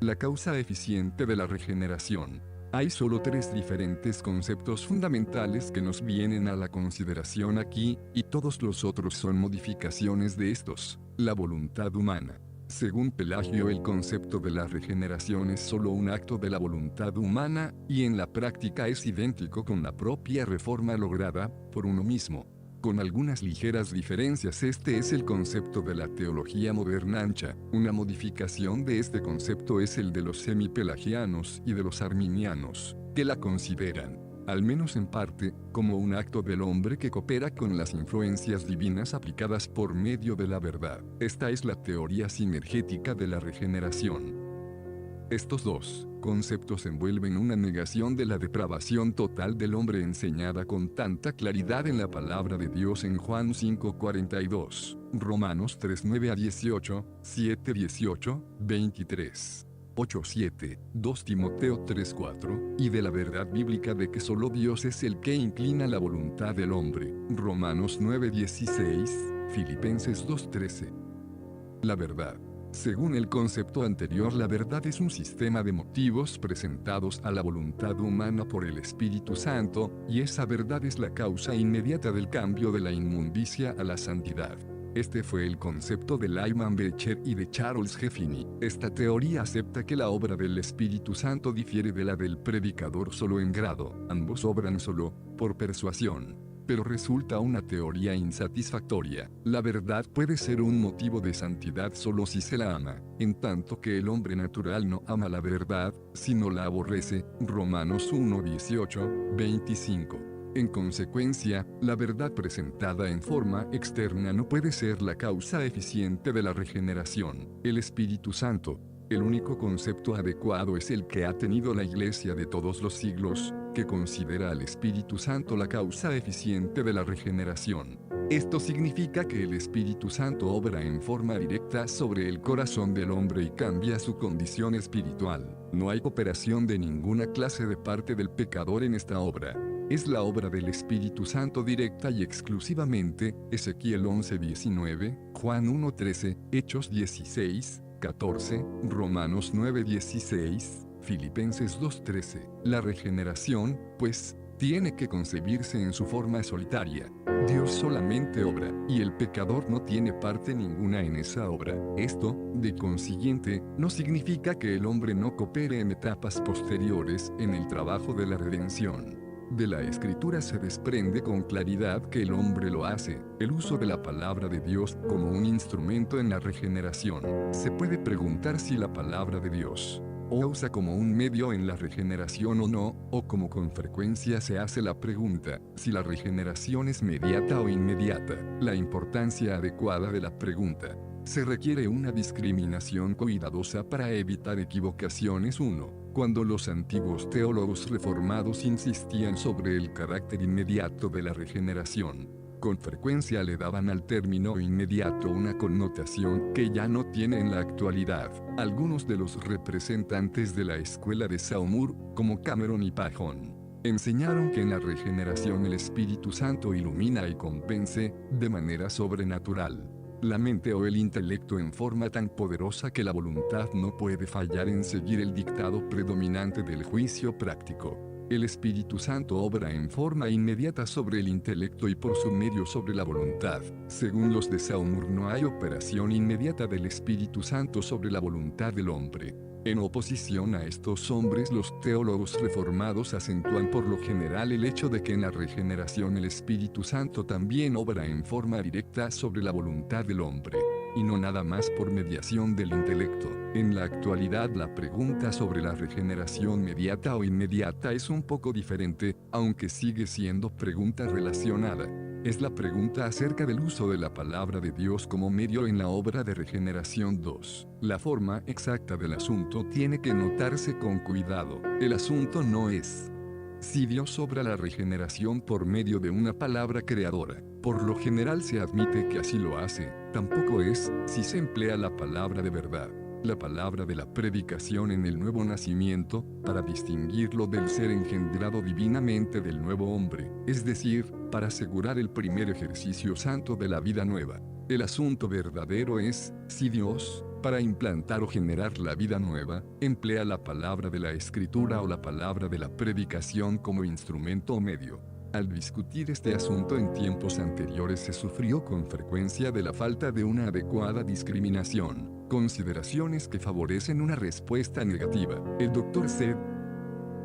La causa eficiente de la regeneración. Hay solo tres diferentes conceptos fundamentales que nos vienen a la consideración aquí, y todos los otros son modificaciones de estos. La voluntad humana. Según Pelagio, el concepto de la regeneración es solo un acto de la voluntad humana, y en la práctica es idéntico con la propia reforma lograda por uno mismo. Con algunas ligeras diferencias, este es el concepto de la teología moderna ancha. Una modificación de este concepto es el de los semipelagianos y de los arminianos, que la consideran, al menos en parte, como un acto del hombre que coopera con las influencias divinas aplicadas por medio de la verdad. Esta es la teoría sinergética de la regeneración. Estos dos conceptos envuelven una negación de la depravación total del hombre enseñada con tanta claridad en la palabra de Dios en Juan 5:42, Romanos 3:9-18, 7:18, 23. 8:7, 2 Timoteo 3:4, y de la verdad bíblica de que solo Dios es el que inclina la voluntad del hombre, Romanos 9:16, Filipenses 2:13. La verdad. Según el concepto anterior, la verdad es un sistema de motivos presentados a la voluntad humana por el Espíritu Santo, y esa verdad es la causa inmediata del cambio de la inmundicia a la santidad. Este fue el concepto de Lyman Beecher y de Charles G. Finney. Esta teoría acepta que la obra del Espíritu Santo difiere de la del predicador solo en grado. Ambos obran solo por persuasión. Pero resulta una teoría insatisfactoria. La verdad puede ser un motivo de santidad solo si se la ama, en tanto que el hombre natural no ama la verdad, sino la aborrece. Romanos 1:18, 25. En consecuencia, la verdad presentada en forma externa no puede ser la causa eficiente de la regeneración. El Espíritu Santo, el único concepto adecuado, es el que ha tenido la Iglesia de todos los siglos, que considera al Espíritu Santo la causa eficiente de la regeneración. Esto significa que el Espíritu Santo obra en forma directa sobre el corazón del hombre y cambia su condición espiritual. No hay cooperación de ninguna clase de parte del pecador en esta obra. Es la obra del Espíritu Santo directa y exclusivamente. Ezequiel 11:19, Juan 1:13, Hechos 16:14, Romanos 9:16, Filipenses 2:13. La regeneración, pues, tiene que concebirse en su forma solitaria. Dios solamente obra, y el pecador no tiene parte ninguna en esa obra. Esto, de consiguiente, no significa que el hombre no coopere en etapas posteriores en el trabajo de la redención. De la Escritura se desprende con claridad que el hombre lo hace. El uso de la palabra de Dios como un instrumento en la regeneración. Se puede preguntar si la palabra de Dios o usa como un medio en la regeneración o no, o como con frecuencia se hace la pregunta, si la regeneración es mediata o inmediata. La importancia adecuada de la pregunta. Se requiere una discriminación cuidadosa para evitar equivocaciones. 1. Cuando los antiguos teólogos reformados insistían sobre el carácter inmediato de la regeneración, con frecuencia le daban al término inmediato una connotación que ya no tiene en la actualidad. Algunos de los representantes de la escuela de Saumur, como Cameron y Pajon, enseñaron que en la regeneración el Espíritu Santo ilumina y convence de manera sobrenatural la mente o el intelecto en forma tan poderosa que la voluntad no puede fallar en seguir el dictado predominante del juicio práctico. El Espíritu Santo obra en forma inmediata sobre el intelecto y por su medio sobre la voluntad. Según los de Saumur, no hay operación inmediata del Espíritu Santo sobre la voluntad del hombre. En oposición a estos hombres, los teólogos reformados acentúan por lo general el hecho de que en la regeneración el Espíritu Santo también obra en forma directa sobre la voluntad del hombre, y no nada más por mediación del intelecto. En la actualidad, la pregunta sobre la regeneración mediata o inmediata es un poco diferente, aunque sigue siendo pregunta relacionada. Es la pregunta acerca del uso de la palabra de Dios como medio en la obra de regeneración. 2. La forma exacta del asunto tiene que notarse con cuidado. El asunto no es si Dios obra la regeneración por medio de una palabra creadora. Por lo general se admite que así lo hace. Tampoco es si se emplea la palabra de verdad, la palabra de la predicación en el nuevo nacimiento, para distinguirlo del ser engendrado divinamente del nuevo hombre, es decir, para asegurar el primer ejercicio santo de la vida nueva. El asunto verdadero es si Dios Para implantar o generar la vida nueva, emplea la palabra de la escritura o la palabra de la predicación como instrumento o medio. Al discutir este asunto en tiempos anteriores se sufrió con frecuencia de la falta de una adecuada discriminación, consideraciones que favorecen una respuesta negativa. El Dr. Zed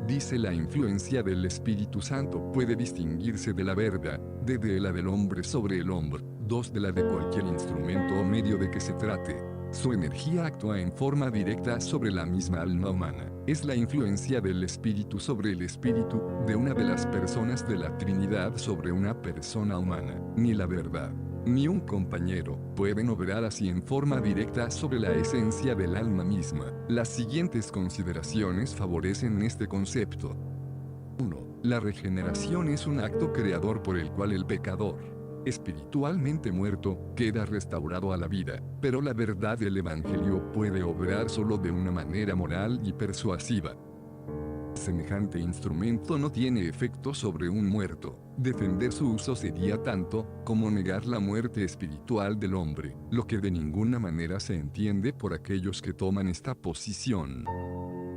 dice: la influencia del Espíritu Santo puede distinguirse de la verdad, de la del hombre sobre el hombre, 2 de la de cualquier instrumento o medio de que se trate. Su energía actúa en forma directa sobre la misma alma humana. Es la influencia del Espíritu sobre el Espíritu, de una de las personas de la Trinidad sobre una persona humana. Ni la verdad, ni un compañero, pueden obrar así en forma directa sobre la esencia del alma misma. Las siguientes consideraciones favorecen este concepto. 1. La regeneración es un acto creador por el cual el pecador, espiritualmente muerto, queda restaurado a la vida, pero la verdad del Evangelio puede obrar solo de una manera moral y persuasiva. Semejante instrumento no tiene efecto sobre un muerto. Defender su uso sería tanto como negar la muerte espiritual del hombre, lo que de ninguna manera se entiende por aquellos que toman esta posición.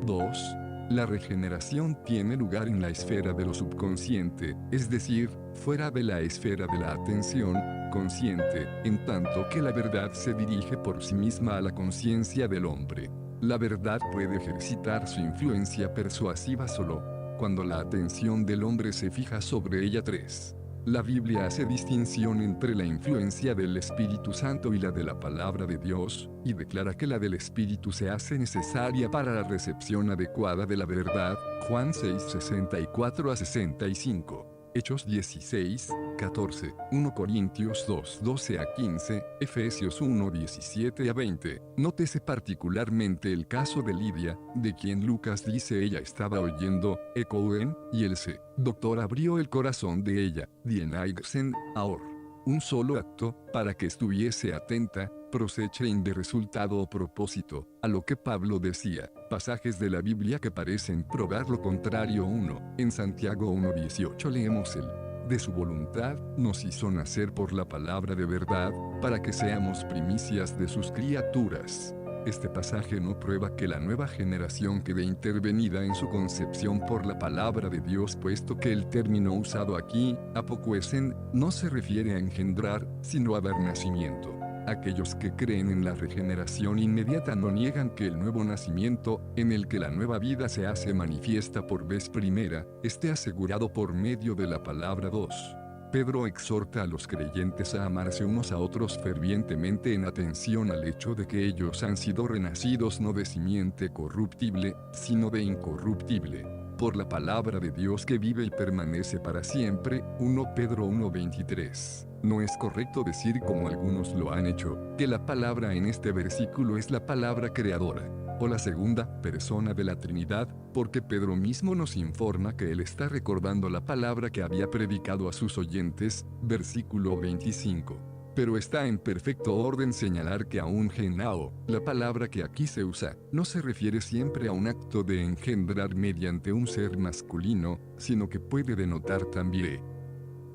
2. La regeneración tiene lugar en la esfera de lo subconsciente, es decir, fuera de la esfera de la atención consciente, en tanto que la verdad se dirige por sí misma a la conciencia del hombre. La verdad puede ejercitar su influencia persuasiva solo cuando la atención del hombre se fija sobre ella. 3. La Biblia hace distinción entre la influencia del Espíritu Santo y la de la palabra de Dios, y declara que la del Espíritu se hace necesaria para la recepción adecuada de la verdad. Juan 6, 64-65. Hechos 16, 14, 1 Corintios 2, 12-15, Efesios 1, 17-20. Nótese particularmente el caso de Lidia, de quien Lucas dice ella estaba oyendo, Ekoen, y el doctor abrió el corazón de ella, Dienaigsen, ahor. Un solo acto, para que estuviese atenta, prosechen de resultado o propósito, a lo que Pablo decía. Pasajes de la Biblia que parecen probar lo contrario. 1. En Santiago 1:18 leemos el: de su voluntad, nos hizo nacer por la palabra de verdad, para que seamos primicias de sus criaturas. Este pasaje no prueba que la nueva generación quede intervenida en su concepción por la palabra de Dios, puesto que el término usado aquí, apocuesen, no se refiere a engendrar, sino a dar nacimiento. Aquellos que creen en la regeneración inmediata no niegan que el nuevo nacimiento, en el que la nueva vida se hace manifiesta por vez primera, esté asegurado por medio de la palabra. 2. Pedro exhorta a los creyentes a amarse unos a otros fervientemente en atención al hecho de que ellos han sido renacidos no de simiente corruptible, sino de incorruptible, por la palabra de Dios que vive y permanece para siempre. 1 Pedro 1:23. No es correcto decir, como algunos lo han hecho, que la palabra en este versículo es la palabra creadora, o la segunda persona de la Trinidad, porque Pedro mismo nos informa que él está recordando la palabra que había predicado a sus oyentes, versículo 25. Pero está en perfecto orden señalar que aún genao, la palabra que aquí se usa, no se refiere siempre a un acto de engendrar mediante un ser masculino, sino que puede denotar también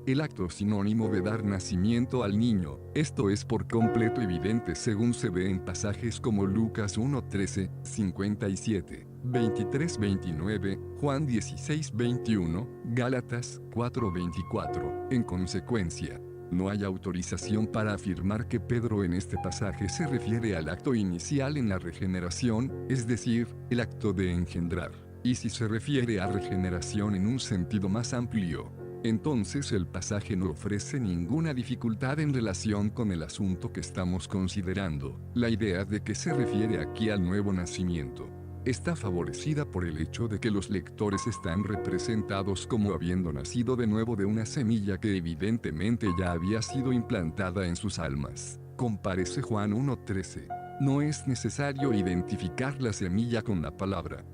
el acto sinónimo de dar nacimiento al niño. Esto es por completo evidente según se ve en pasajes como Lucas 1:13, 57, 23:29, Juan 16:21, Gálatas 4:24. En consecuencia, no hay autorización para afirmar que Pedro en este pasaje se refiere al acto inicial en la regeneración, es decir, el acto de engendrar. Y si se refiere a regeneración en un sentido más amplio, entonces el pasaje no ofrece ninguna dificultad en relación con el asunto que estamos considerando. La idea de que se refiere aquí al nuevo nacimiento está favorecida por el hecho de que los lectores están representados como habiendo nacido de nuevo de una semilla que evidentemente ya había sido implantada en sus almas. Compárese Juan 1:13. No es necesario identificar la semilla con la palabra.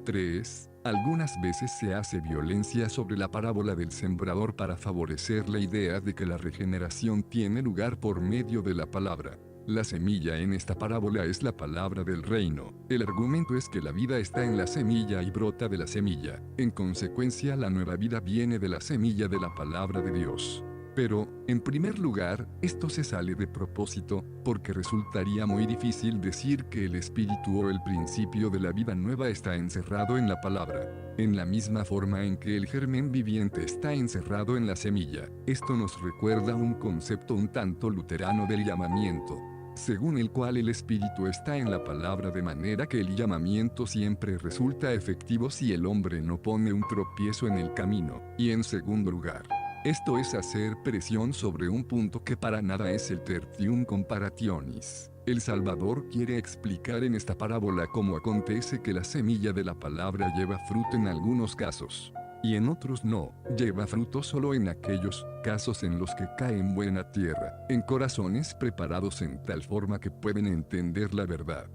3. Algunas veces se hace violencia sobre la parábola del sembrador para favorecer la idea de que la regeneración tiene lugar por medio de la palabra. La semilla en esta parábola es la palabra del reino. El argumento es que la vida está en la semilla y brota de la semilla. En consecuencia, la nueva vida viene de la semilla de la palabra de Dios. Pero, en primer lugar, esto se sale de propósito, porque resultaría muy difícil decir que el espíritu o el principio de la vida nueva está encerrado en la palabra. En la misma forma en que el germen viviente está encerrado en la semilla, esto nos recuerda un concepto un tanto luterano del llamamiento, según el cual el espíritu está en la palabra de manera que el llamamiento siempre resulta efectivo si el hombre no pone un tropiezo en el camino, y en segundo lugar, esto es hacer presión sobre un punto que para nada es el tertium comparationis. El Salvador quiere explicar en esta parábola cómo acontece que la semilla de la palabra lleva fruto en algunos casos, y en otros no, lleva fruto solo en aquellos casos en los que cae en buena tierra, en corazones preparados en tal forma que pueden entender la verdad.